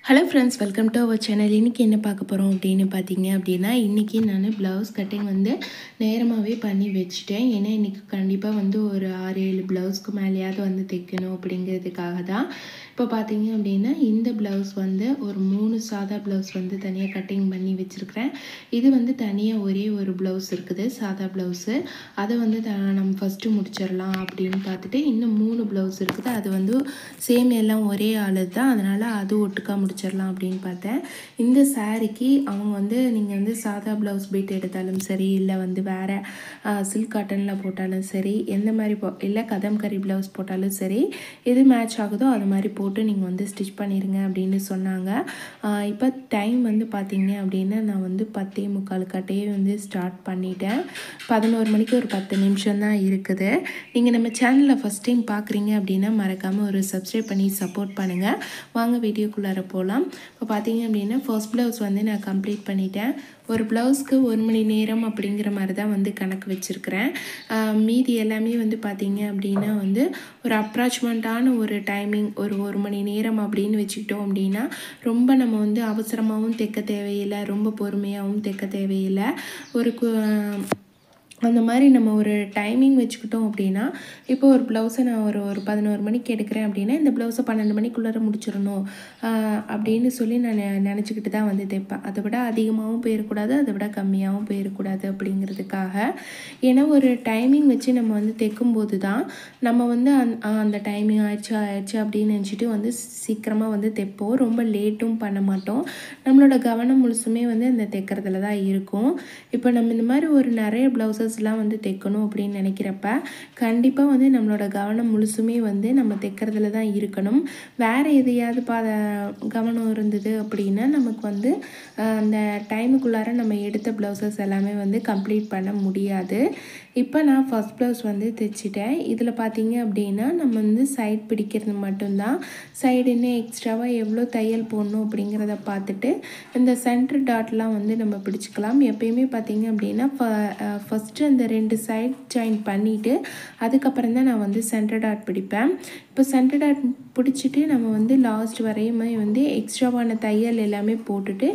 Hello friends, welcome to our channel. இன்றைக்கி என்ன பார்க்க போகிறோம் அப்படின்னு பார்த்தீங்க அப்படின்னா, இன்றைக்கி நான் ப்ளவுஸ் கட்டிங் வந்து நேரமாகவே பண்ணி வச்சுட்டேன். ஏன்னா இன்றைக்கி கண்டிப்பாக வந்து ஒரு 6-7 ப்ளவுஸ்க்கு மேலேயாவது வந்து தைக்கணும் அப்படிங்கிறதுக்காக தான். இப்போ பார்த்தீங்க அப்படின்னா, இந்த ப்ளவுஸ் வந்து ஒரு 3 சாதா ப்ளவுஸ் வந்து தனியாக கட்டிங் பண்ணி வச்சுருக்கிறேன். இது வந்து தனியாக ஒரே ஒரு ப்ளவுஸ் இருக்குது, சாதா ப்ளவுஸு. அதை வந்து நம்ம ஃபஸ்ட்டு முடிச்சிடலாம் அப்படின்னு பார்த்துட்டு, இன்னும் 3 ப்ளவுஸ் இருக்குது. அது வந்து சேம் எல்லாம் ஒரே ஆளு தான், அதனால் அது ஒட்டுக்கா முடிச்சிடலாம் அப்படின்னு பார்த்தேன். இந்த சாரீக்கு அவங்க வந்து நீங்கள் வந்து சாதா ப்ளவுஸ் பீட் எடுத்தாலும் சரி, இல்லை வந்து வேறு சில்க் காட்டனில் போட்டாலும் சரி, எந்த மாதிரி இல்லை கதம்கரி ப்ளவுஸ் போட்டாலும் சரி, எது மேட்ச் ஆகுதோ அது மாதிரி போட்டு நீங்கள் வந்து ஸ்டிச் பண்ணிடுங்க அப்படின்னு சொன்னாங்க. இப்போ டைம் வந்து பார்த்தீங்க அப்படின்னா, நான் வந்து 10:45 வந்து ஸ்டார்ட் பண்ணிட்டேன். 11 மணிக்கு ஒரு 10 நிமிஷம் தான் இருக்குது. நீங்கள் நம்ம சேனலில் ஃபஸ்ட் டைம் பார்க்குறீங்க அப்படின்னா மறக்காமல் ஒரு சப்ஸ்கிரைப் பண்ணி சப்போர்ட் பண்ணுங்கள். வாங்க வீடியோக்குள்ளார போகலாம். இப்போ பார்த்தீங்க அப்படின்னா, ஃபர்ஸ்ட் ப்ளவுஸ் வந்து நான் கம்ப்ளீட் பண்ணிட்டேன். ஒரு ப்ளவுஸ்க்கு 1 மணி நேரம் அப்படிங்கிற மாதிரி தான் வந்து கணக்கு வச்சுருக்கிறேன். மீதி எல்லாமே வந்து பார்த்தீங்க அப்படின்னா வந்து ஒரு அப்ராக்சிமேட்டான ஒரு டைமிங், ஒரு மணி நேரம் அப்படின்னு வச்சுக்கிட்டோம் அப்படின்னா, ரொம்ப நம்ம வந்து அவசரமாகவும் தைக்க தேவையில்லை, ரொம்ப பொறுமையாகவும் தைக்க தேவையில்லை. ஒரு அந்த மாதிரி நம்ம ஒரு டைமிங் வச்சுக்கிட்டோம் அப்படின்னா, இப்போ ஒரு ப்ளவுஸை நான் ஒரு 11 மணிக்கு எடுக்கிறேன் அப்படின்னா, இந்த ப்ளவுஸை 12 மணிக்குள்ளார முடிச்சிடணும் அப்படின்னு சொல்லி நான் நினச்சிக்கிட்டு தான் வந்து தைப்பேன். அதை விட அதிகமாகவும் போயிடக்கூடாது, அதை விட கம்மியாகவும் போயிடக்கூடாது அப்படிங்கிறதுக்காக. ஏன்னா ஒரு டைமிங் வச்சு நம்ம வந்து தைக்கும்போது தான் நம்ம வந்து அந்த டைமிங் ஆயிடுச்சு அப்படின்னு நினச்சிட்டு வந்து சீக்கிரமாக வந்து தைப்போம். ரொம்ப லேட்டும் பண்ண மாட்டோம். நம்மளோட கவனம் முழுசுமே வந்து அந்த தைக்கிறதுல தான் இருக்கும். இப்போ நம்ம இந்த மாதிரி ஒரு நிறைய ப்ளவுசஸ்லாம் வந்து தைக்கணும் அப்படின்னு நினைக்கிறப்ப கண்டிப்பாக வந்து நம்மளோட கவனம் முழுசுமே வந்து நம்ம தைக்கிறதுல தான் இருக்கணும். வேறு எதையாவது கவனம் இருந்தது அப்படின்னா நமக்கு வந்து அந்த டைமுக்குள்ளார நம்ம எடுத்த ப்ளவுசஸ் எல்லாமே வந்து கம்ப்ளீட் பண்ண முடியாது. இப்போ நான் ஃபஸ்ட் ப்ளவுஸ் வந்து தைச்சிட்டேன். இதில் பார்த்தீங்க அப்படின்னா நம்ம வந்து சைட் பிடிக்கிறது மட்டும்தான். சைடு இன்னும் எக்ஸ்ட்ராவாக எவ்வளோ தையல் போடணும் அப்படிங்கிறத பார்த்துட்டு இந்த சென்டர் டாட்லாம் வந்து நம்ம பிடிச்சிக்கலாம். எப்பயுமே பார்த்தீங்க அப்படின்னா ஃபஸ்ட்டு அந்த 2 சைட் ஜாயின் பண்ணிவிட்டு அதுக்கப்புறம் தான் நான் வந்து சென்டர் டாட் பிடிப்பேன். இப்போ சென்டர் டாட் பிடிச்சிட்டு நம்ம வந்து லாஸ்ட் வரையுமே வந்து எக்ஸ்ட்ராவான தையல் எல்லாமே போட்டுட்டு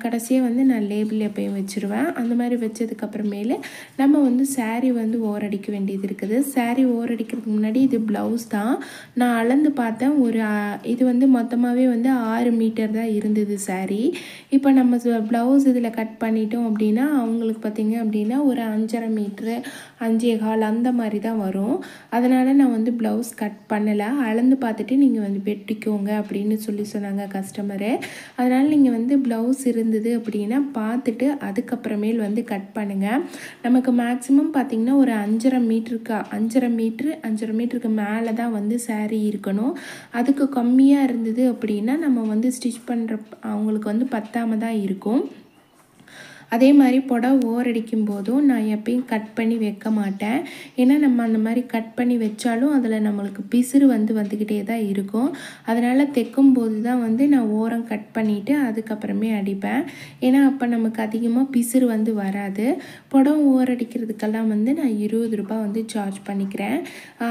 கடைசியாக வந்து நான் லேபிள் எப்பயும் வச்சுருவேன். அந்த மாதிரி வச்சதுக்கப்புறமேலு நம்ம வந்து சாரீ வந்து ஓரடிக்க வேண்டியது இருக்குது. சாரீ ஓரடிக்கிறதுக்கு முன்னாடி இது ப்ளவுஸ் தான். நான் அளந்து பார்த்தேன். இது வந்து மொத்தமாகவே வந்து 6 மீட்டர் தான் இருந்தது சாரீ. இப்போ நம்ம ப்ளவுஸ் இதில் கட் பண்ணிட்டோம் அப்படின்னா அவங்களுக்கு பார்த்திங்க அப்படின்னா ஒரு 5.5 மீட்ரு 5.25 அந்த மாதிரி தான் வரும். அதனால் நான் வந்து ப்ளவுஸ் கட் பண்ணலை. அளந்து பார்த்துட்டு நீங்கள் வந்து வெட்டிக்கோங்க அப்படின்னு சொன்னாங்க கஸ்டமரு. அதனால் நீங்கள் வந்து ப்ளவுஸ் இருந்தது அப்படின்னா பார்த்துட்டு அதுக்கப்புறமேல் வந்து கட் பண்ணுங்கள். நமக்கு மேக்ஸிமம் பார்த்திங்கன்னா ஒரு 5.5 மீட்டருக்கு மேலே தான் வந்து சாரீ இருக்கணும். அதுக்கு கம்மியாக இருந்தது அப்படின்னா நம்ம வந்து ஸ்டிச் பண்ணுற அவங்களுக்கு வந்து பத்தாம தான் இருக்கும். அதே மாதிரி புடவை ஓரடிக்கும் போதும் நான் எப்பயும் கட் பண்ணி வைக்க மாட்டேன். ஏன்னா நம்ம அந்த மாதிரி கட் பண்ணி வச்சாலும் அதில் நம்மளுக்கு பிசுறு வந்துக்கிட்டே தான் இருக்கும். அதனால் தைக்கும்போது தான் வந்து நான் ஓரம் கட் பண்ணிவிட்டு அதுக்கப்புறமே அடிப்பேன். ஏன்னா அப்போ நமக்கு அதிகமாக பிசுறு வந்து வராது. புடவை ஓரடிக்கிறதுக்கெல்லாம் வந்து நான் 20 ரூபாய் வந்து சார்ஜ் பண்ணிக்கிறேன்.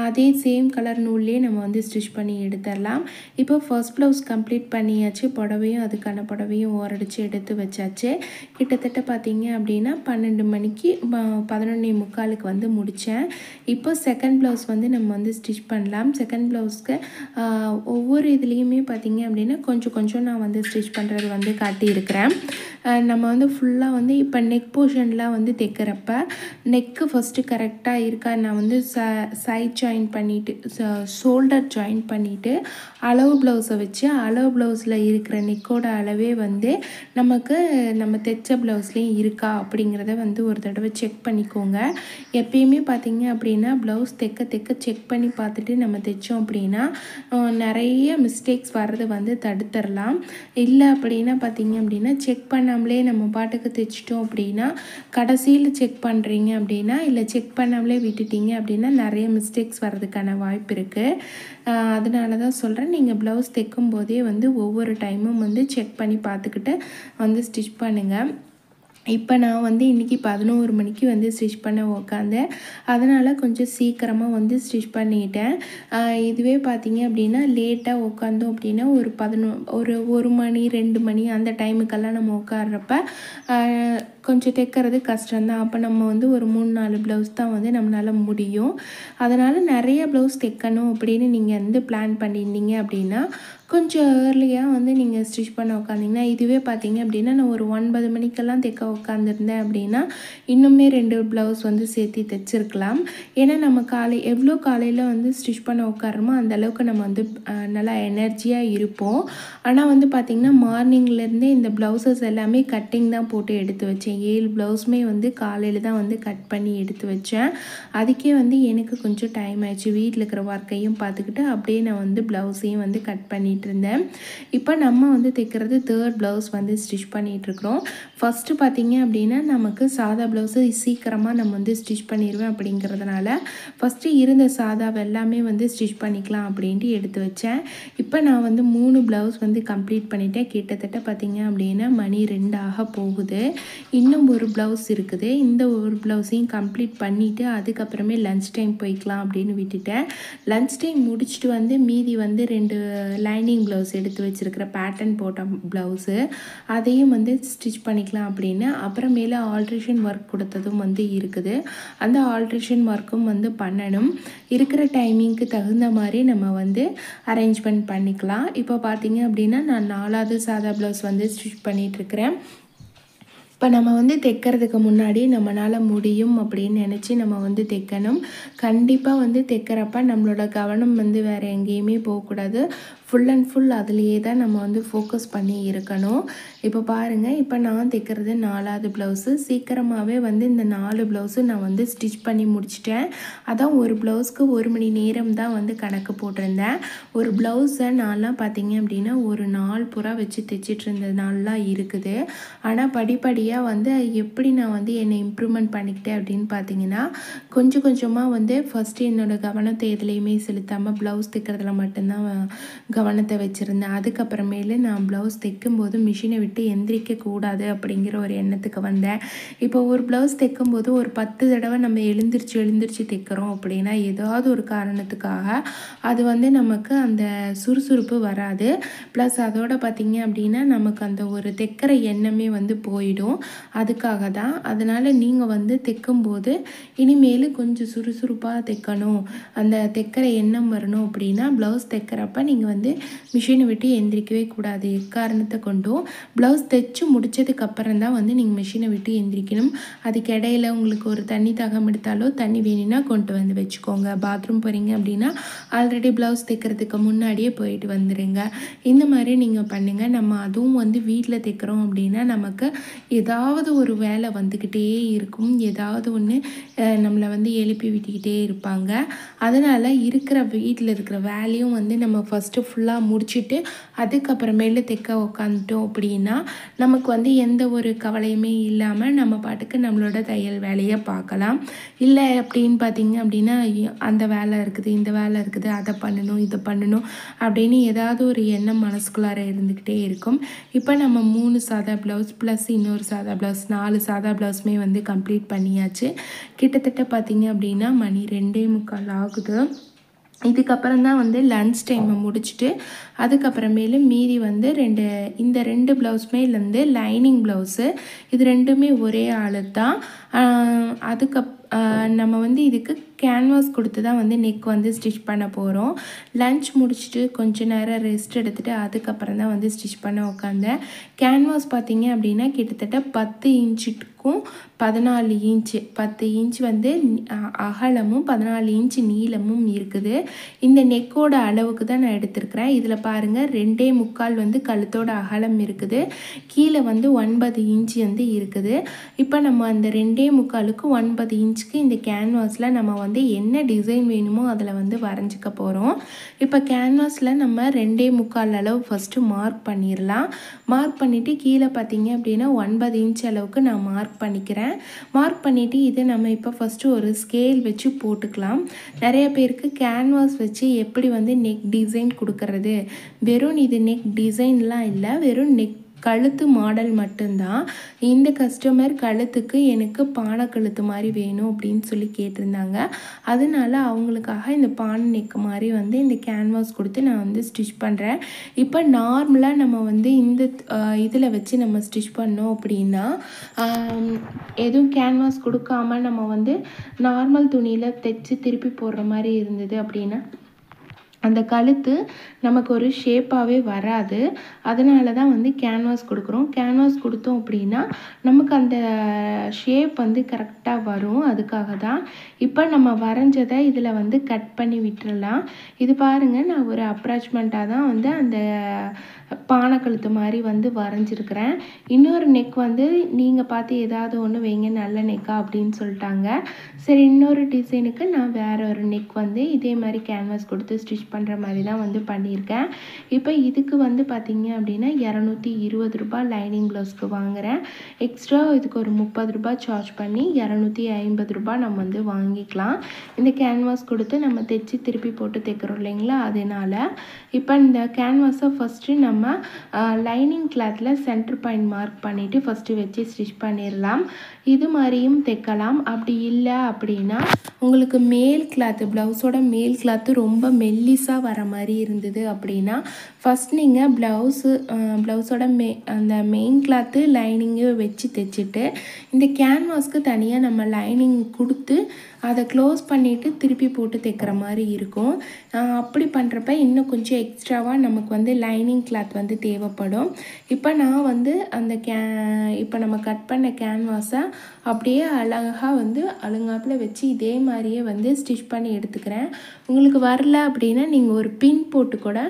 அதே சேம் கலர் நூல்லே நம்ம வந்து ஸ்டிச் பண்ணி எடுத்துடலாம். இப்போ ஃபர்ஸ்ட் ப்ளவுஸ் கம்ப்ளீட் பண்ணியாச்சு. புடவையும் அதுக்கான புடவையும் ஓரடித்து எடுத்து வச்சாச்சு. கிட்டத்தட்ட பார்த்தீங்க அப்படின்னா 12 மணிக்கு 11:45 வந்து முடித்தேன். இப்போ செகண்ட் ப்ளவுஸ் வந்து நம்ம வந்து ஸ்டிச் பண்ணலாம். செகண்ட் ப்ளவுஸ்க்கு ஒவ்வொரு இதுலேயுமே பார்த்தீங்க அப்படின்னா கொஞ்சம் நான் வந்து ஸ்டிச் பண்ணுறது வந்து காட்டியிருக்கிறேன். நம்ம வந்து ஃபுல்லாக வந்து இப்போ நெக் போர்ஷன்லாம் வந்து தைக்கிறப்ப நெக்கு ஃபஸ்ட்டு கரெக்டாக இருக்கா, நான் வந்து சைட் ஜாயின் பண்ணிவிட்டு ஷோல்டர் ஜாயின் பண்ணிவிட்டு அளவு ப்ளவுஸை வச்சு அளவு ப்ளவுஸில் இருக்கிற நெக்கோட அளவே வந்து நம்ம தைச்ச ப்ளவுஸ்லேயும் இருக்கா அப்படிங்கிறத வந்து ஒரு தடவை செக் பண்ணிக்கோங்க. எப்பயுமே பார்த்தீங்க அப்படின்னா ப்ளவுஸ் தைக்க செக் பண்ணி பார்த்துட்டு நம்ம தைச்சோம் அப்படின்னா நிறைய மிஸ்டேக்ஸ் வர்றது வந்து தடுத்துடலாம். இல்லை அப்படின்னா பார்த்தீங்க அப்படின்னா செக் பண்ணாமலே நம்ம பாட்டுக்கு தைச்சிட்டோம் அப்படின்னா கடைசியில் செக் பண்ணுறீங்க அப்படின்னா, இல்லை செக் பண்ணாமலே விட்டுட்டீங்க அப்படின்னா நிறைய மிஸ்டேக்ஸ் வர்றதுக்கான வாய்ப்பு இருக்குது. அதனால தான் சொல்கிறேன், நீங்கள் ப்ளவுஸ் தைக்கும் போதே வந்து ஒவ்வொரு டைமும் வந்து செக் பண்ணி பார்த்துக்கிட்டு வந்து ஸ்டிச் பண்ணுங்கள். இப்போ நான் வந்து இன்றைக்கி 11 மணிக்கு வந்து ஸ்டிச் பண்ண உக்காந்தேன். அதனால் கொஞ்சம் சீக்கிரமாக வந்து ஸ்டிச் பண்ணிட்டேன். இதுவே பார்த்திங்க அப்படின்னா லேட்டாக உட்காந்தோம் அப்படின்னா ஒரு 1 மணி 2 மணி அந்த டைமுக்கெல்லாம் நம்ம உட்கார்றப்ப கொஞ்சம் தைக்கிறது கஷ்டம்தான். அப்போ நம்ம வந்து ஒரு 3-4 ப்ளவுஸ் தான் வந்து நம்மளால் முடியும். அதனால் நிறைய ப்ளவுஸ் தைக்கணும் அப்படின்னு நீங்கள் வந்து பிளான் பண்ணியிருந்தீங்க அப்படின்னா கொஞ்சம் ஏர்லியாக வந்து நீங்கள் ஸ்டிச் பண்ண உட்காந்திங்கன்னா, இதுவே பார்த்தீங்க அப்படின்னா நான் ஒரு 9 மணிக்கெல்லாம் தைக்க உட்காந்துருந்தேன் அப்படின்னா இன்னுமே 2 ப்ளவுஸ் வந்து சேர்த்து தைச்சிருக்கலாம். ஏன்னா நம்ம எவ்வளோ காலையில் வந்து ஸ்டிச் பண்ண உட்காருமோ அந்தளவுக்கு நம்ம வந்து நல்லா எனர்ஜியாக இருப்போம். ஆனால் வந்து பார்த்திங்கன்னா மார்னிங்லேருந்தே இந்த ப்ளவுசஸ் எல்லாமே கட்டிங் தான் போட்டு எடுத்து வச்சேன். 7 ப்ளவுஸுமே வந்து காலையில் தான் வந்து கட் பண்ணி எடுத்து வச்சேன். அதுக்கே வந்து எனக்கு கொஞ்சம் டைம் ஆயிடுச்சு. வீட்டில் இருக்கிற ஒர்க்கையும் பார்த்துக்கிட்டு அப்படியே நான் வந்து ப்ளவுஸையும் வந்து கட் பண்ணிட்டு இருந்தேன். இப்போ நம்ம வந்து தைக்கிறது 3rd ப்ளவுஸ் வந்து ஸ்டிச் பண்ணிகிட்ருக்குறோம். ஃபஸ்ட்டு பார்த்திங்க அப்படின்னா நமக்கு சாதா ப்ளவுஸு சீக்கிரமாக நம்ம வந்து ஸ்டிச் பண்ணிடுவேன் அப்படிங்கிறதுனால ஃபஸ்ட்டு இருந்த சாதாவை எல்லாமே வந்து ஸ்டிச் பண்ணிக்கலாம் அப்படின்ட்டு எடுத்து வச்சேன். இப்போ நான் வந்து 3 ப்ளவுஸ் வந்து கம்ப்ளீட் பண்ணிட்டேன். கிட்டத்தட்ட பார்த்திங்க அப்படின்னா மணி 2 ஆக போகுது. இன்னும் ஒரு ப்ளவுஸ் இருக்குது. இந்த ஒரு ப்ளவுஸையும் கம்ப்ளீட் பண்ணிவிட்டு அதுக்கப்புறமே லன்ச் டைம் போய்க்கலாம் அப்படின்னு விட்டுட்டேன். லன்ச் டைம் முடிச்சுட்டு வந்து மீதி வந்து 2 லைனிங் ப்ளவுஸ் எடுத்து வச்சுருக்கிற பேட்டர்ன் போட்ட ப்ளவுஸு அதையும் வந்து ஸ்டிச் பண்ணிக்கலாம் அப்படின்னு அப்புறமேல ஆல்ட்ரேஷன் ஒர்க் கொடுத்ததும் வந்து இருக்குது. அந்த ஆல்ட்ரேஷன் ஒர்க்கும் வந்து பண்ணணும். இருக்கிற டைமிங்க்கு தகுந்த மாதிரி நம்ம வந்து அரேஞ்ச்மெண்ட் பண்ணிக்கலாம். இப்போ பார்த்திங்க அப்படின்னா நான் 4வது சாதா ப்ளவுஸ் வந்து ஸ்டிச் பண்ணிகிட்ருக்கிறேன். இப்போ நம்ம வந்து தைக்கிறதுக்கு முன்னாடி நம்மளால் முடியும் அப்படின்னு நினச்சி நம்ம வந்து தைக்கணும். கண்டிப்பாக வந்து தைக்கிறப்ப நம்மளோட கவனம் வந்து வேறு எங்கேயுமே போகக்கூடாது. ஃபுல் அண்ட் ஃபுல் அதுலேயே தான் நம்ம வந்து ஃபோக்கஸ் பண்ணி இருக்கணும். இப்போ பாருங்கள், இப்போ நான் தைக்கிறது 4வது ப்ளவுஸு. சீக்கிரமாகவே வந்து இந்த 4 ப்ளவுஸு நான் வந்து ஸ்டிச் பண்ணி முடிச்சிட்டேன். அதான் ஒரு ப்ளவுஸ்க்கு 1 மணி நேரம் தான் வந்து கணக்கு போட்டிருந்தேன். ஒரு ப்ளவுஸை நான்லாம் பார்த்திங்க அப்படின்னா ஒரு நாள் பூரா வச்சு தைச்சிட்டு இருந்தது நாள்லாம் இருக்குது. ஆனால் படிப்படியாக வந்து எப்படி நான் வந்து என்னை இம்ப்ரூவ்மெண்ட் பண்ணிக்கிட்டேன் அப்படின்னு பார்த்தீங்கன்னா கொஞ்சம் கொஞ்சமாக வந்து ஃபஸ்ட்டு என்னோடய கவனத்தை எதுலேயுமே செலுத்தாமல் ப்ளவுஸ் தைக்கிறதுல மட்டும்தான் கவனத்தை வச்சுருந்தேன். அதுக்கப்புறமேலு நான் ப்ளவுஸ் தைக்கும்போது மிஷினை விட்டு எந்திரிக்கக்கூடாது அப்படிங்கிற ஒரு எண்ணத்துக்கு வந்தேன். இப்போ ஒரு ப்ளவுஸ் தைக்கும்போது ஒரு 10 தடவை நம்ம எழுந்திரிச்சு தைக்கிறோம் அப்படின்னா ஏதாவது ஒரு காரணத்துக்காக அது வந்து நமக்கு அந்த சுறுசுறுப்பு வராது. ப்ளஸ் அதோட பார்த்திங்க அப்படின்னா நமக்கு அந்த ஒரு தைக்கிற எண்ணமே வந்து போயிடும். அதுக்காக தான். அதனால் நீங்கள் வந்து தைக்கும்போது இனிமேல் கொஞ்சம் சுறுசுறுப்பாக தைக்கணும், அந்த தைக்கிற எண்ணம் வரணும் அப்படின்னா ப்ளவுஸ் தைக்கிறப்ப நீங்கள் வந்து மிஷினை விட்டு எந்திரிக்கவே கூடாது. எக்காரணத்தை கொண்டும் ப்ளவுஸ் தைச்சு முடித்ததுக்கப்புறம் தான் வந்து நீங்கள் மிஷினை விட்டு எந்திரிக்கணும். அதுக்கு இடையில உங்களுக்கு ஒரு தண்ணி தாகம் எடுத்தாலோ தண்ணி வேணும்னா கொண்டு வந்து வச்சுக்கோங்க. பாத்ரூம் போகிறீங்க அப்படின்னா ஆல்ரெடி ப்ளவுஸ் தைக்கிறதுக்கு முன்னாடியே போயிட்டு வந்துடுங்க. இந்த மாதிரி நீங்கள் பண்ணுங்கள். நம்ம அதுவும் வந்து வீட்டில் தைக்கிறோம் அப்படின்னா நமக்கு ஏதாவது ஒரு வேலை வந்துக்கிட்டே இருக்கும். ஏதாவது ஒன்று நம்மளை வந்து எழுப்பி விட்டுக்கிட்டே இருப்பாங்க. அதனால் வீட்டில் இருக்கிற வேலையும் வந்து நம்ம ஃபஸ்ட்டு ஃபுல்லாக முடிச்சுட்டு அதுக்கப்புறமேலு தைக்க உக்காந்துட்டோம் அப்படின்னா நமக்கு வந்து எந்த ஒரு கவலையுமே இல்லாமல் நம்ம பாட்டுக்கு நம்மளோட தையல் வேலையை பார்க்கலாம். இல்லை அப்படின்னு பார்த்திங்க அப்படின்னா அந்த வேலை இருக்குது, இந்த வேலை இருக்குது, அதை பண்ணணும், இதை பண்ணணும் அப்படின்னு ஏதாவது ஒரு எண்ணம் மனசுக்குள்ளார இருந்துக்கிட்டே இருக்கும். இப்போ நம்ம 3 சாதா ப்ளவுஸ் ப்ளஸ் இன்னொரு சாதா ப்ளவுஸ் 4 சாதா ப்ளவுஸுமே வந்து கம்ப்ளீட் பண்ணியாச்சு. கிட்டத்தட்ட பார்த்திங்க அப்படின்னா மணி 2:45 ஆகுது. இதுக்கப்புறம் தான் வந்து லன்ச் டைமை முடிச்சுட்டு அதுக்கப்புறமேலு மீதி வந்து இந்த 2 ப்ளவுஸுமே வந்து லைனிங் ப்ளவுஸு. இது 2மே ஒரே ஆளு தான். நம்ம வந்து இதுக்கு கேன்வாஸ் கொடுத்து தான் வந்து நெக் வந்து ஸ்டிச் பண்ண போகிறோம். லன்ச் முடிச்சுட்டு கொஞ்சம் நேரம் ரெஸ்ட் எடுத்துகிட்டு அதுக்கப்புறம் தான் வந்து ஸ்டிச் பண்ண உட்காந்தேன். கேன்வாஸ் பார்த்திங்க அப்படின்னா கிட்டத்தட்ட 10 இன்ச்சுக்கும் 14 இன்ச்சு 10 இன்ச் வந்து அகலமும் 14 இன்ச்சு நீளமும் இருக்குது. இந்த நெக்கோட அளவுக்கு தான் நான் எடுத்திருக்கிறேன். இதில் பாருங்கள் 2.25 வந்து கழுத்தோட அகலம் இருக்குது. கீழே வந்து 9 இன்ச்சு வந்து இருக்குது. இப்போ நம்ம அந்த 2.25க்கு 9 இன்ச்சுக்கு இந்த கேன்வாஸில் நம்ம வந்து என்ன டிசைன் வேணுமோ அதில் வந்து வரைஞ்சிக்க போகிறோம். இப்போ கேன்வாஸில் நம்ம 2.25 அளவு ஃபஸ்ட்டு மார்க் பண்ணிடலாம். மார்க் பண்ணிவிட்டு கீழே பார்த்திங்க அப்படின்னா 9 இன்ச் அளவுக்கு நான் மார்க் பண்ணிக்கிறேன். மார்க் பண்ணிவிட்டு இதை நம்ம இப்போ ஃபஸ்ட்டு ஒரு ஸ்கேல் வச்சு போட்டுக்கலாம். நிறைய பேருக்கு கேன்வாஸ் வச்சு எப்படி வந்து நெக் டிசைன் கொடுக்கறது, வெறும் இது நெக் டிசைன்லாம் இல்லை, வெறும் நெக் கழுத்து மாடல் மட்டும்தான். இந்த கஸ்டமர் கழுத்துக்கு எனக்கு பானை கழுத்து மாதிரி வேணும் அப்படின்னு சொல்லி கேட்டிருந்தாங்க. அதனால அவங்களுக்காக இந்த பானை நெக் மாதிரி வந்து இந்த கேன்வாஸ் கொடுத்து நான் வந்து ஸ்டிச் பண்ணுறேன். இப்போ நார்மலாக நம்ம வந்து இந்த இதில் வச்சு நம்ம ஸ்டிச் பண்ணோம் அப்படின்னா எதுவும் கேன்வாஸ் கொடுக்காம நம்ம வந்து நார்மல் துணியில் தைச்சி திருப்பி போடுற மாதிரி இருந்தது அப்படின்னா அந்த கழுத்து நமக்கு ஒரு ஷேப்பாகவே வராது. அதனால தான் வந்து கேன்வாஸ் கொடுக்குறோம். கேன்வாஸ் கொடுத்தோம் அப்படின்னா நமக்கு அந்த ஷேப் வந்து கரெக்டாக வரும். அதுக்காக தான் இப்போ நம்ம வரைஞ்சதை இதில் வந்து கட் பண்ணி விட்டுறலாம். இது பாருங்கள், நான் ஒரு அப்ராச்மெண்ட்டாக தான் வந்து அந்த பானை கழுத்து மாதிரி வந்து வரைஞ்சிருக்கிறேன். இன்னொரு நெக் வந்து நீங்கள் பார்த்து ஏதாவது ஒன்று வைங்க நல்ல நெக்கா அப்படின்னு சொல்லிட்டாங்க. சரி, இன்னொரு டிசைனுக்கு நான் வேறு ஒரு நெக் வந்து இதே மாதிரி கேன்வாஸ் கொடுத்து ஸ்டிச் பண்ணுற மாதிரி தான் வந்து பண்ணியிருக்கேன். இப்போ இதுக்கு வந்து பார்த்திங்க அப்படின்னா 220 ரூபாய் லைனிங் ப்ளவுஸ்க்கு வாங்குகிறேன். எக்ஸ்ட்ரா இதுக்கு ஒரு 30 ரூபாய் சார்ஜ் பண்ணி 250 ரூபாய் நம்ம வந்து வாங்கிக்கலாம். இந்த கேன்வாஸ் கொடுத்து நம்ம தைச்சி திருப்பி போட்டு தைக்கிறோம் இல்லைங்களா, அதனால் இப்போ இந்த கேன்வாஸை ஃபஸ்ட்டு நம்ம லைனிங் கிளாத்தில் சென்டர் பாயிண்ட் மார்க் பண்ணிவிட்டு ஃபஸ்ட்டு வச்சு ஸ்டிச் பண்ணிடலாம். இது மாதிரியும் தைக்கலாம். அப்படி இல்லை அப்படின்னா உங்களுக்கு மேல் கிளாத்து, ப்ளவுஸோட மேல் கிளாத்து ரொம்ப மெல்லிஸாக வர மாதிரி இருந்தது அப்படின்னா ஃபஸ்ட் நீங்கள் ப்ளவுஸோட அந்த மெயின் கிளாத்து லைனிங்கு வச்சு தைச்சிட்டு இந்த கேன்வாஸ்க்கு தனியாக நம்ம லைனிங் கொடுத்து அதை க்ளோஸ் பண்ணிவிட்டு திருப்பி போட்டு தைக்கிற மாதிரி இருக்கும். அப்படி பண்ணுறப்ப இன்னும் கொஞ்சம் எக்ஸ்ட்ராவாக நமக்கு வந்து லைனிங் கிளாத் வந்து தேவைப்படும். இப்போ நான் வந்து அந்த இப்போ நம்ம கட் பண்ண கேன்வாஸை அப்படியே அழகாக வந்து அழுங்காப்பில் வச்சு இதே மாதிரியே வந்து ஸ்டிச் பண்ணி எடுத்துக்கிறேன். உங்களுக்கு வரல அப்படின்னா நீங்கள் ஒரு பின் போட்டு கூட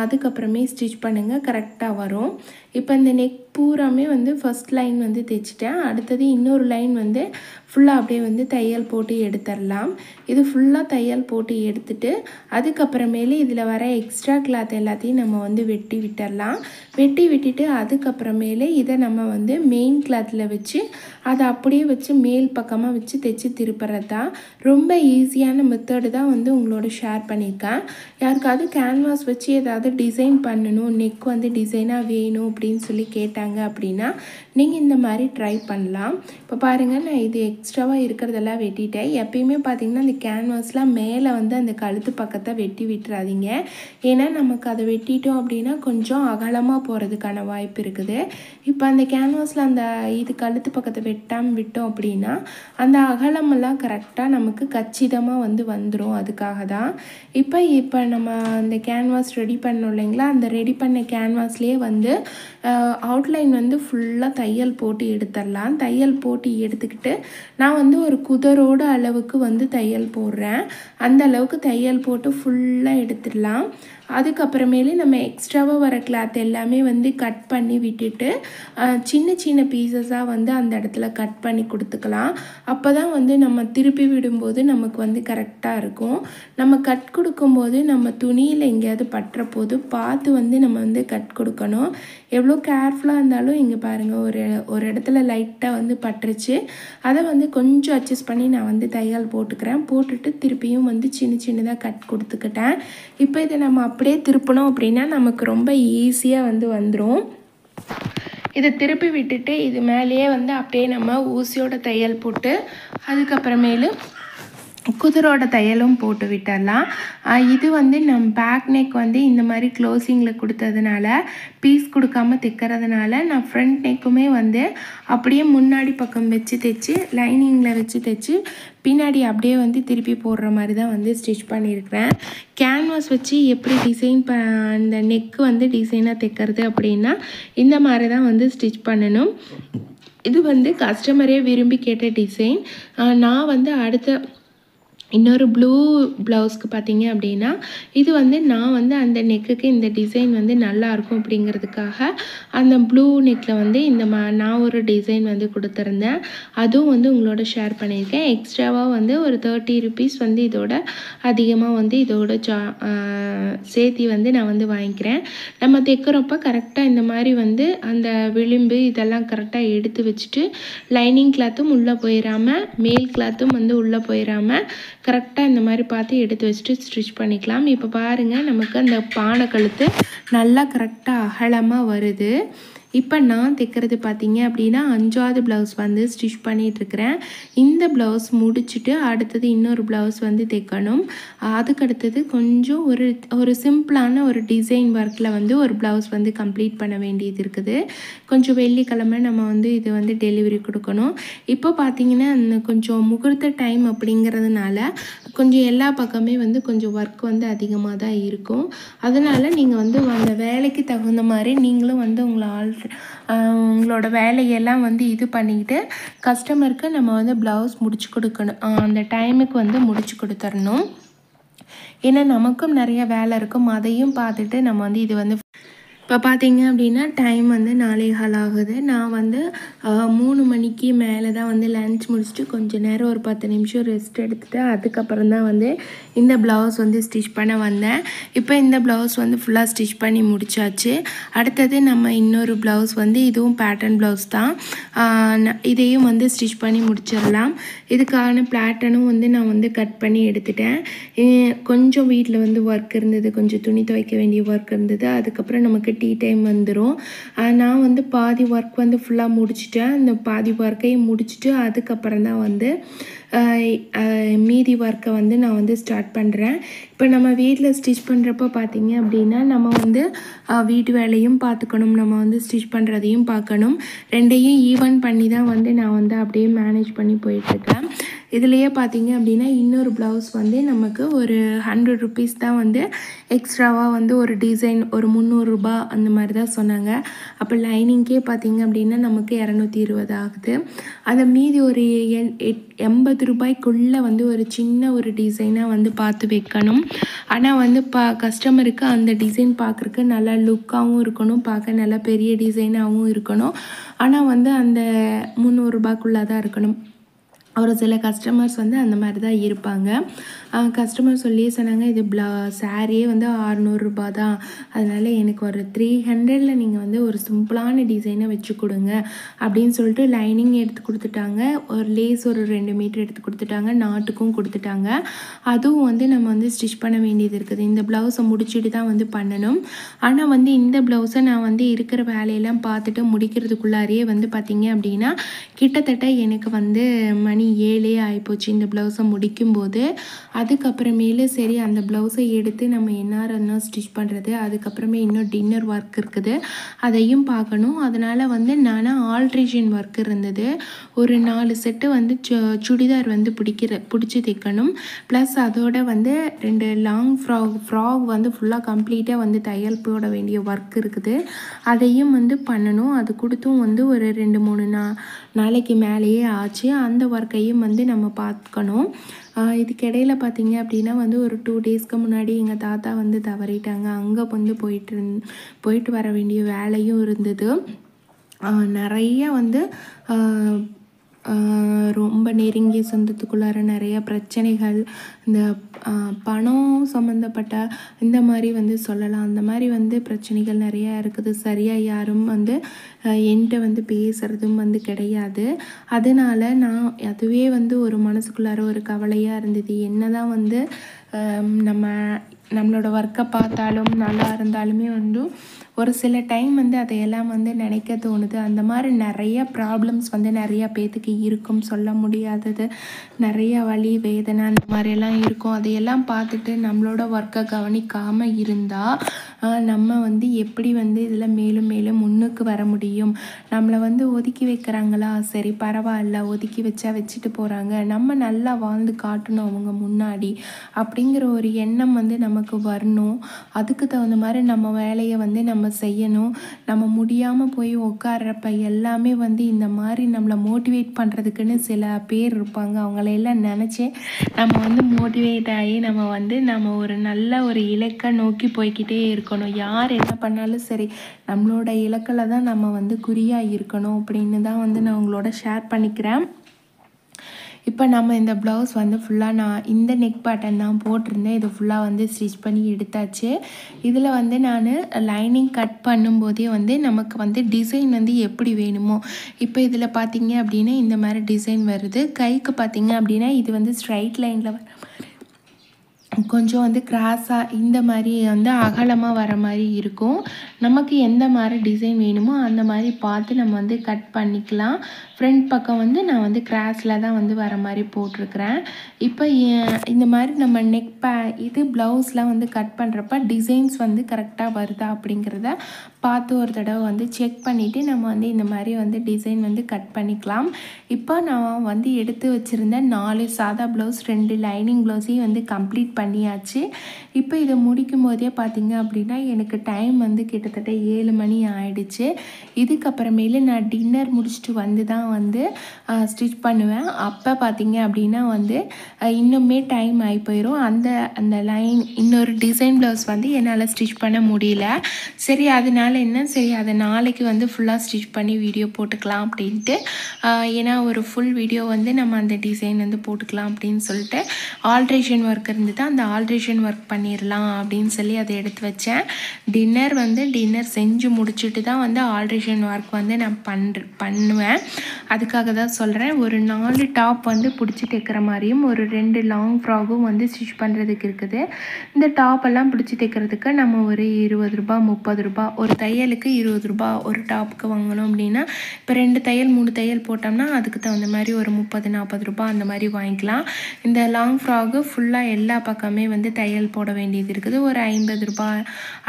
அதுக்கப்புறமே ஸ்டிச் பண்ணுங்கள், கரெக்டாக வரும். இப்போ இந்த நெக் பூராமே வந்து ஃபஸ்ட் லைன் வந்து தைச்சிட்டேன். அடுத்தது இன்னொரு லைன் வந்து ஃபுல்லாக அப்படியே வந்து தையல் போட்டு எடுத்துடலாம். இது ஃபுல்லாக தையல் போட்டு எடுத்துட்டு அதுக்கப்புறமேலே இதில் வர எக்ஸ்ட்ரா கிளாத் எல்லாத்தையும் நம்ம வந்து வெட்டி விட்டுடலாம். வெட்டி விட்டுட்டு அதுக்கப்புறமேலே இதை நம்ம வந்து மெயின் கிளாத்தில் வச்சு அதை அப்படியே வச்சு மேல் பக்கமாக வச்சு தைச்சி திருப்புறது தான். ரொம்ப ஈஸியான மெத்தடு தான் வந்து உங்களோட ஷேர் பண்ணியிருக்கேன். யாருக்காவது கேன்வாஸ் வச்சு ஏதாவது டிசைன் பண்ணணும், நெக் வந்து டிசைனாக வேணும் அப்படின்னு சொல்லி கேட்டாங்க அப்படின்னா நீங்கள் இந்த மாதிரி ட்ரை பண்ணலாம். இப்போ பாருங்கள், நான் இது எக்ஸ்ட்ராவாக இருக்கிறதெல்லாம் வெட்டிட்டேன். எப்பயுமே பார்த்திங்கன்னா அந்த கேன்வாஸ்லாம் மேலே வந்து அந்த கழுத்து பக்கத்தை வெட்டி விட்டுறாதீங்க. ஏன்னா நமக்கு அதை வெட்டிட்டோம் அப்படின்னா கொஞ்சம் அகலமாக போகிறதுக்கான வாய்ப்பு இருக்குது. இப்போ அந்த கேன்வாஸில் அந்த இது கழுத்து பக்கத்தை வெட்டாமல் விட்டோம் அப்படின்னா அந்த அகலமெல்லாம் கரெக்டாக நமக்கு கச்சிதமாக வந்து வந்துடும். அதுக்காக தான் இப்போ நம்ம அந்த கேன்வாஸ் ரெடி பண்ணோம் இல்லைங்களா, அந்த ரெடி பண்ண கேன்வாஸ்லேயே வந்து அவுட்லைன் வந்து ஃபுல்லாக தையல் போட்டு எடுத்துடலாம். தையல் போட்டு எடுத்துக்கிட்டு நான் வந்து ஒரு குதரோட அளவுக்கு வந்து தையல் போடுறேன். அந்த அளவுக்கு தையல் போட்டு ஃபுல்லாக எடுத்துடலாம். அதுக்கப்புறமேலே நம்ம எக்ஸ்ட்ராவாக வர கிளாத் எல்லாமே வந்து கட் பண்ணி விட்டுட்டு சின்ன சின்ன பீசஸாக வந்து அந்த இடத்துல கட் பண்ணி கொடுத்துக்கலாம். அப்போ தான் வந்து நம்ம திருப்பி விடும்போது நமக்கு வந்து கரெக்டாக இருக்கும். நம்ம கட் கொடுக்கும்போது நம்ம துணியில் எங்கேயாவது பட்டுற போது பார்த்து வந்து நம்ம வந்து கட் கொடுக்கணும். எவ்வளோ கேர்ஃபுல்லாக இருந்தாலும் இங்கே பாருங்கள், ஒரு இடத்துல லைட்டாக வந்து பட்டுருச்சு. அதை வந்து கொஞ்சம் அட்ஜஸ்ட் பண்ணி நான் வந்து தையல் போட்டுக்கிறேன். போட்டுட்டு திருப்பியும் வந்து சின்ன சின்னதாக கட் கொடுத்துக்கிட்டேன். இப்போ இதை நம்ம அப்படியே திருப்பணும் அப்படின்னா நமக்கு ரொம்ப ஈஸியாக வந்து வந்துடும். இதை திருப்பி விட்டுட்டு இது மேலேயே வந்து அப்படியே நம்ம ஊசியோட தையல் போட்டு அதுக்கப்புறமேலு குதிரோட தையலும் போட்டு விட்டுடலாம். இது வந்து நம்ம பேக் நெக் வந்து இந்த மாதிரி க்ளோசிங்கில் கொடுத்ததுனால பீஸ் கொடுக்காமல் தைக்கிறதுனால நான் ஃப்ரண்ட் நெக்குமே வந்து அப்படியே முன்னாடி பக்கம் வச்சு தைச்சி லைனிங்கில் வச்சு தைச்சி பின்னாடி அப்படியே வந்து திருப்பி போடுற மாதிரி தான் வந்து ஸ்டிச் பண்ணியிருக்கிறேன். கேன்வாஸ் வச்சு எப்படி டிசைன் இந்த நெக்கு வந்து டிசைனாக தைக்கிறது அப்படின்னா இந்த மாதிரி தான் வந்து ஸ்டிச் பண்ணணும். இது வந்து கஸ்டமரே விரும்பி கேட்ட டிசைன். நான் வந்து அடுத்த இன்னொரு ப்ளூ ப்ளவுஸ்க்கு பார்த்தீங்க அப்படின்னா இது வந்து நான் வந்து அந்த நெக்குக்கு இந்த டிசைன் வந்து நல்லாயிருக்கும் அப்படிங்கிறதுக்காக அந்த ப்ளூ நெக்கில் வந்து நான் ஒரு டிசைன் வந்து கொடுத்துருந்தேன். அதுவும் வந்து உங்களோட ஷேர் பண்ணியிருக்கேன். எக்ஸ்ட்ராவாக வந்து ஒரு 30 ருபீஸ் வந்து இதோட அதிகமாக வந்து இதோட சேர்த்தி வந்து நான் வந்து வாங்கிக்கிறேன். நம்ம தைக்கிறப்ப கரெக்டாக இந்த மாதிரி வந்து அந்த விளிம்பு இதெல்லாம் கரெக்டாக எடுத்து வச்சுட்டு லைனிங் கிளாத்தும் உள்ளே போயிடாமல் மேல் கிளாத்தும் வந்து உள்ளே போயிடாமல் கரெக்டாக இந்த மாதிரி பார்த்து எடுத்து வச்சுட்டு ஸ்டிச் பண்ணிக்கலாம். இப்போ பாருங்கள், நமக்கு அந்த பானை கழுத்து நல்லா கரெக்டாக அகலமாக வருது. இப்போ நான் தைக்கிறது பார்த்தீங்க அப்படின்னா 5வது ப்ளவுஸ் வந்து ஸ்டிச் பண்ணிகிட்ருக்கிறேன். இந்த ப்ளவுஸ் முடிச்சுட்டு அடுத்தது இன்னொரு ப்ளவுஸ் வந்து தைக்கணும். அதுக்கடுத்தது கொஞ்சம் ஒரு சிம்பிளான ஒரு டிசைன் ஒர்க்கில் வந்து ஒரு ப்ளவுஸ் வந்து கம்ப்ளீட் பண்ண வேண்டியது இருக்குது. கொஞ்சம் வெள்ளிக்கிழமை நம்ம வந்து இது வந்து டெலிவரி கொடுக்கணும். இப்போ பார்த்தீங்கன்னா கொஞ்சம் முகூர்த்த டைம் அப்படிங்கிறதுனால கொஞ்சம் எல்லா பக்கமே வந்து கொஞ்சம் ஒர்க் வந்து அதிகமாக தான் இருக்கும். அதனால் நீங்கள் வந்து அந்த வேலைக்கு தகுந்த மாதிரி நீங்களும் வந்து உங்களோட வேலையெல்லாம் வந்து இது பண்ணிக்கிட்டு கஸ்டமருக்கு நம்ம வந்து ப்ளவுஸ் முடிச்சு கொடுக்கணும். அந்த டைமுக்கு வந்து முடிச்சு கொடுத்துடணும். ஏன்னா நமக்கும் நிறைய வேலை இருக்கும். அதையும் பார்த்துட்டு நம்ம வந்து இது வந்து இப்போ பார்த்தீங்க அப்படின்னா டைம் வந்து 4:15 ஆகுது. நான் வந்து 3 மணிக்கு மேலே தான் வந்து லன்ச் முடிச்சுட்டு கொஞ்சம் நேரம் ஒரு 10 நிமிஷம் ரெஸ்ட் எடுத்துகிட்டு அதுக்கப்புறம் தான் வந்து இந்த ப்ளவுஸ் வந்து ஸ்டிச் பண்ண வந்தேன். இப்போ இந்த ப்ளவுஸ் வந்து ஃபுல்லாக ஸ்டிச் பண்ணி முடிச்சாச்சு. அடுத்தது நம்ம இன்னொரு ப்ளவுஸ் வந்து இதுவும் பேட்டர்ன் ப்ளவுஸ் தான். இதையும் வந்து ஸ்டிச் பண்ணி முடிச்சிடலாம். இதுக்கான பேட்டர்னும் வந்து நான் வந்து கட் பண்ணி எடுத்துட்டேன். கொஞ்சம் வீட்டில் வந்து ஒர்க் இருந்தது, கொஞ்சம் துணி துவைக்க வேண்டிய ஒர்க் இருந்தது. அதுக்கப்புறம் நமக்கு டீ டைம் வந்துடும். நான் வந்து பாதி ஒர்க் வந்து ஃபுல்லாக முடிச்சிட்டேன். அந்த பாதி ஒர்க்கையும் முடிச்சுட்டு அதுக்கப்புறம் தான் வந்து மீதி ஒர்க்கை வந்து நான் வந்து ஸ்டார்ட் பண்ணுறேன். இப்போ நம்ம வீட்டில் ஸ்டிச் பண்ணுறப்போ பார்த்தீங்க அப்படின்னா நம்ம வந்து வீட்டு வேலையும் பார்த்துக்கணும், நம்ம வந்து ஸ்டிச் பண்ணுறதையும் பார்க்கணும். ரெண்டையும் ஈவன் பண்ணி தான் வந்து நான் வந்து அப்படியே மேனேஜ் பண்ணி போயிட்டுருக்கேன். இதுலேயே பார்த்தீங்க அப்படின்னா இன்னொரு ப்ளவுஸ் வந்து நமக்கு ஒரு 100 ருபீஸ் தான் வந்து எக்ஸ்ட்ராவாக வந்து ஒரு டிசைன் ஒரு 300 ரூபா அந்த மாதிரி தான் சொன்னாங்க. அப்போ லைனிங்கே பார்த்தீங்க அப்படின்னா நமக்கு 220 ஆகுது. அதை மீதி ஒரு 80 ரூபாய்க்குள்ளே வந்து ஒரு சின்ன ஒரு டிசைனாக வந்து பார்த்து வைக்கணும். ஆனால் வந்து கஸ்டமருக்கு அந்த டிசைன் பார்க்குறக்கு நல்லா லுக்காகவும் இருக்கணும், பார்க்க நல்லா பெரிய டிசைனாகவும் இருக்கணும். ஆனால் வந்து அந்த 300 ரூபாய்க்குள்ளே தான் இருக்கணும். ஒரு சில கஸ்டமர்ஸ் வந்து அந்த மாதிரி தான் இருப்பாங்க. கஸ்டமர் சொல்லியே சொன்னாங்க, இது சாரியே வந்து 600 ரூபா தான், அதனால் எனக்கு ஒரு 300ல் நீங்கள் வந்து ஒரு சிம்பிளான டிசைனை வச்சு கொடுங்க அப்படின்னு சொல்லிட்டு லைனிங் எடுத்து கொடுத்துட்டாங்க. ஒரு லேஸ் ஒரு 2 மீட்டர் எடுத்து கொடுத்துட்டாங்க, நாட்டுக்கும் கொடுத்துட்டாங்க. அதுவும் வந்து நம்ம வந்து ஸ்டிச் பண்ண வேண்டியது இருக்குது. இந்த ப்ளவுஸை முடிச்சுட்டு தான் வந்து பண்ணணும். ஆனால் வந்து இந்த ப்ளவுஸை நான் வந்து இருக்கிற வேலையெல்லாம் பார்த்துட்டு முடிக்கிறதுக்குள்ளாரையே வந்து பார்த்திங்க அப்படின்னா கிட்டத்தட்ட எனக்கு வந்து மணி 7 ஆகிப்போச்சு இந்த ப்ளவுஸை முடிக்கும்போது. அதுக்கப்புறமேலு சரி அந்த ப்ளவுஸை எடுத்து நம்ம என்ன ஸ்டிச் பண்ணுறது, அதுக்கப்புறமே இன்னும் டின்னர் ஒர்க் இருக்குது, அதையும் பார்க்கணும். அதனால் வந்து நான் ஆல்ட்ரேஷன் ஒர்க் இருந்தது. ஒரு 4 செட்டு வந்து சுடிதார் வந்து பிடிச்சி தைக்கணும். ப்ளஸ் அதோட வந்து 2 லாங் ஃப்ராக் வந்து ஃபுல்லாக கம்ப்ளீட்டாக வந்து தையல் போட வேண்டிய ஒர்க் இருக்குது. அதையும் வந்து பண்ணணும். அது கொடுத்தும் வந்து ஒரு 2-3 நாளைக்கு மேலேயே ஆச்சு. அந்த ஒர்க்கையும் வந்து நம்ம பார்க்கணும். இதுக்கிடையில் பார்த்திங்க அப்படின்னா வந்து ஒரு 2 டேஸ்க்கு முன்னாடி எங்கள் தாத்தா வந்து தவறிட்டாங்க. அங்கே வந்து போயிட்டு வர வேண்டிய வேலையும் இருந்தது. நிறைய வந்து ரொம்ப நெருங்கிய சொந்தத்துக்குள்ளார நிறைய பிரச்சனைகள், இந்த பணம் சம்மந்தப்பட்ட இந்த மாதிரி வந்து சொல்லலாம், அந்த மாதிரி வந்து பிரச்சனைகள் நிறையா இருக்குது. சரியாக யாரும் வந்து என்கிட்ட வந்து பேசுகிறதும் வந்து கிடையாது. அதனால் நான் அதுவே வந்து ஒரு மனசுக்குள்ளார ஒரு கவலையாக இருந்தது. என்ன தான் வந்து நம்மளோட ஒர்க்கை பார்த்தாலும் நல்லா இருந்தாலுமே வந்து ஒரு சில டைம் வந்து அதையெல்லாம் வந்து நினைக்க தோணுது. அந்த மாதிரி நிறைய ப்ராப்ளம்ஸ் வந்து நிறையா பேத்துக்கு இருக்கும், சொல்ல முடியாதது, நிறைய வலி வேதனை அந்த மாதிரியெல்லாம் இருக்கும். அதையெல்லாம் பார்த்துட்டு நம்மளோட ஒர்க்கை கவனிக்காமல் இருந்தால் நம்ம வந்து எப்படி வந்து இதில் மேலும் மேலும் முன்னுக்கு வர முடியும்? நம்மளை வந்து ஒதுக்கி வைக்கிறாங்களா, சரி பரவாயில்ல, ஒதுக்கி வச்சுட்டு போகிறாங்க, நம்ம நல்லா வாழ்ந்து காட்டணும் அவங்க முன்னாடி அப்படிங்கிற ஒரு எண்ணம் வந்து நமக்கு வரணும். அதுக்கு தகுந்த மாதிரி நம்ம வேலையை வந்து நம்ம செய்யணும். நம்ம முடியாமல் போய் உட்கார்றப்ப எல்லாமே வந்து இந்த மாதிரி நம்மளை மோட்டிவேட் பண்ணுறதுக்குன்னு சில பேர் இருப்பாங்க. அவங்களையெல்லாம் நினச்சி நம்ம வந்து மோட்டிவேட் ஆகி நம்ம ஒரு நல்ல ஒரு இலக்கை நோக்கி போய்கிட்டே இருக்கணும். யார் என்ன பண்ணாலும் சரி நம்மளோட இலக்கில் தான் நம்ம வந்து குறியாக இருக்கணும் அப்படின்னு தான் வந்து நான் உங்களோட ஷேர் பண்ணிக்கிறேன். இப்போ நம்ம இந்த ப்ளவுஸ் வந்து ஃபுல்லாக நான் இந்த நெக் பேட்டர்ன் தான் போட்டிருந்தேன். இது ஃபுல்லாக வந்து ஸ்டிச் பண்ணி எடுத்தாச்சு. இதில் வந்து நான் லைனிங் கட் பண்ணும்போதே வந்து நமக்கு வந்து டிசைன் வந்து எப்படி வேணுமோ, இப்போ இதில் பார்த்தீங்க அப்படின்னா இந்த மாதிரி டிசைன் வருது. கைக்கு பார்த்தீங்க அப்படின்னா இது வந்து ஸ்ட்ரைட் லைனில் கொஞ்சம் வந்து கிராஸாக இந்த மாதிரி வந்து அகலமாக வர மாதிரி இருக்கும். நமக்கு எந்த மாதிரி டிசைன் வேணுமோ அந்த மாதிரி பார்த்து நம்ம வந்து கட் பண்ணிக்கலாம். ஃப்ரண்ட் பக்கம் வந்து நான் வந்து கிராஸில் தான் வந்து வர மாதிரி போட்டிருக்கிறேன். இப்போ இந்த மாதிரி நம்ம இது ப்ளவுஸ்லாம் வந்து கட் பண்ணுறப்ப டிசைன்ஸ் வந்து கரெக்டாக வருதா அப்படிங்கிறத பார்த்து ஒரு தடவை வந்து செக் பண்ணிவிட்டு நம்ம வந்து இந்த மாதிரி வந்து டிசைன் வந்து கட் பண்ணிக்கலாம். இப்போ நான் வந்து எடுத்து வச்சுருந்த 4 சாதா ப்ளவுஸ் 2 லைனிங் ப்ளவுஸையும் வந்து கம்ப்ளீட் பண்ணியாச்சு. இப்போ இதை முடிக்கும் போதே பார்த்திங்க அப்படின்னா எனக்கு டைம் வந்து கிட்டத்தட்ட 7 மணி ஆயிடுச்சு. இதுக்கப்புறமேலு நான் டின்னர் முடிச்சுட்டு வந்து தான் வந்து ஸ்டிச் பண்ணுவேன். அப்போ பார்த்திங்க அப்படின்னா வந்து இன்னுமே டைம் ஆகி போயிடும். அந்த லைன் இன்னொரு டிசைன் ப்ளவுஸ் வந்து என்னால் ஸ்டிச் பண்ண முடியல. சரி அதனால் சரி அதை நாளைக்கு வந்து ஃபுல்லாக ஸ்டிச் பண்ணி வீடியோ போட்டுக்கலாம் அப்படின்ட்டு, ஏன்னா ஒரு ஃபுல் வீடியோ வந்து நம்ம அந்த டிசைன் வந்து போட்டுக்கலாம் அப்படின்னு சொல்லிட்டு ஆல்ட்ரேஷன் ஒர்க் இருந்தது. அந்த ஆல்ட்ரேஷன் ஒர்க் பண்ணிடலாம் அப்படின்னு சொல்லி அதை எடுத்து வச்சேன். டின்னர் செஞ்சு முடிச்சுட்டு தான் வந்து ஆல்ட்ரேஷன் ஒர்க் வந்து நான் பண்ணுவேன். அதுக்காக தான் சொல்கிறேன். ஒரு 4 டாப் வந்து பிடிச்சி தைக்கிற மாதிரியும் ஒரு 2 லாங் ஃப்ராகும் வந்து ஸ்டிச் பண்ணுறதுக்கு இருக்குது. இந்த டாப்பெல்லாம் பிடிச்சி தைக்கிறதுக்கு நம்ம ஒரு 20 ரூபா 30 ரூபா, ஒரு தையலுக்கு 20 ரூபா ஒரு டாப்புக்கு வாங்கணும் அப்படின்னா, இப்போ 2 தையல் 3 தையல் போட்டோம்னா அதுக்கு தகுந்த மாதிரி ஒரு 30-40 ரூபா அந்த மாதிரி வாங்கிக்கலாம். இந்த லாங் ஃப்ராகு ஃபுல்லாக எல்லா பக்கமே வந்து தையல் போட வேண்டியது இருக்குது. ஒரு 50 ரூபா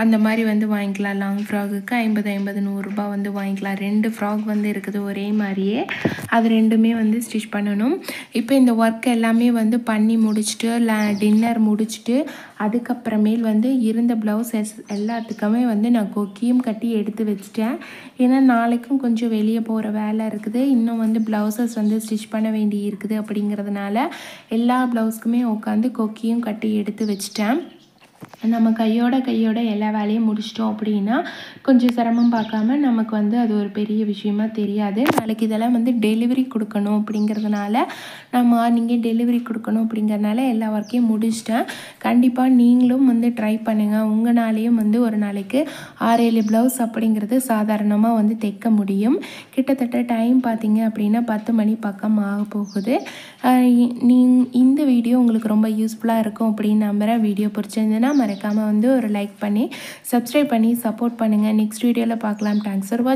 அந்த மாதிரி வந்து வாங்கிக்கலாம். லாங் ஃப்ராகுக்கு 50-100 ரூபா வந்து வாங்கிக்கலாம். 2 ஃப்ராக் வந்து இருக்குது ஒரே மாதிரியே, அது ரெண்டுமே வந்து ஸ்டிச் பண்ணணும். இப்போ இந்த ஒர்க் எல்லாமே வந்து பண்ணி முடிச்சுட்டு டின்னர் முடிச்சுட்டு அதுக்கப்புறமேல் வந்து இருந்த ப்ளவுஸ் எல்லாத்துக்குமே வந்து நான் கொக்கியும் கட்டி எடுத்து வச்சிட்டேன். ஏன்னா நாளைக்கும் கொஞ்சம் வெளியே போகிற வேலை இருக்குது. இன்னும் வந்து ப்ளவுசஸ் வந்து ஸ்டிச் பண்ண வேண்டி இருக்குது. அப்படிங்கிறதுனால எல்லா ப்ளவுஸ்க்குமே உட்காந்து கொக்கியும் கட்டி எடுத்து வச்சிட்டேன். நம்ம கையோட எல்லா வேலையும் முடிச்சிட்டோம் அப்படின்னா கொஞ்சம் சிரமம் பார்க்காம நமக்கு வந்து அது ஒரு பெரிய விஷயமா தெரியாது. நாளைக்கு இதெல்லாம் வந்து டெலிவரி கொடுக்கணும் அப்படிங்கிறதுனால நான் மார்னிங்கே டெலிவரி கொடுக்கணும் அப்படிங்கிறதுனால எல்லா ஒர்க்கையும் முடிச்சிட்டேன். கண்டிப்பாக நீங்களும் வந்து ட்ரை பண்ணுங்கள். உங்களாலேயும் வந்து ஒரு நாளைக்கு 6-7 ப்ளவுஸ் அப்படிங்கிறது சாதாரணமாக வந்து தைக்க முடியும். கிட்டத்தட்ட டைம் பார்த்திங்க அப்படின்னா 10 மணி பக்கம் ஆக போகுது. இந்த வீடியோ உங்களுக்கு ரொம்ப யூஸ்ஃபுல்லாக இருக்கும் அப்படின்னு நம்புகிறேன். வீடியோ பிடிச்சிருந்ததுன்னா மறக்காமல் வந்து ஒரு லைக் பண்ணி சப்ஸ்கிரைப் பண்ணி சப்போர்ட் பண்ணுங்கள். நெக்ஸ்ட் வீடியோவில் பார்க்கலாம். தேங்க்ஸ் ஃபார் வாட்சிங்.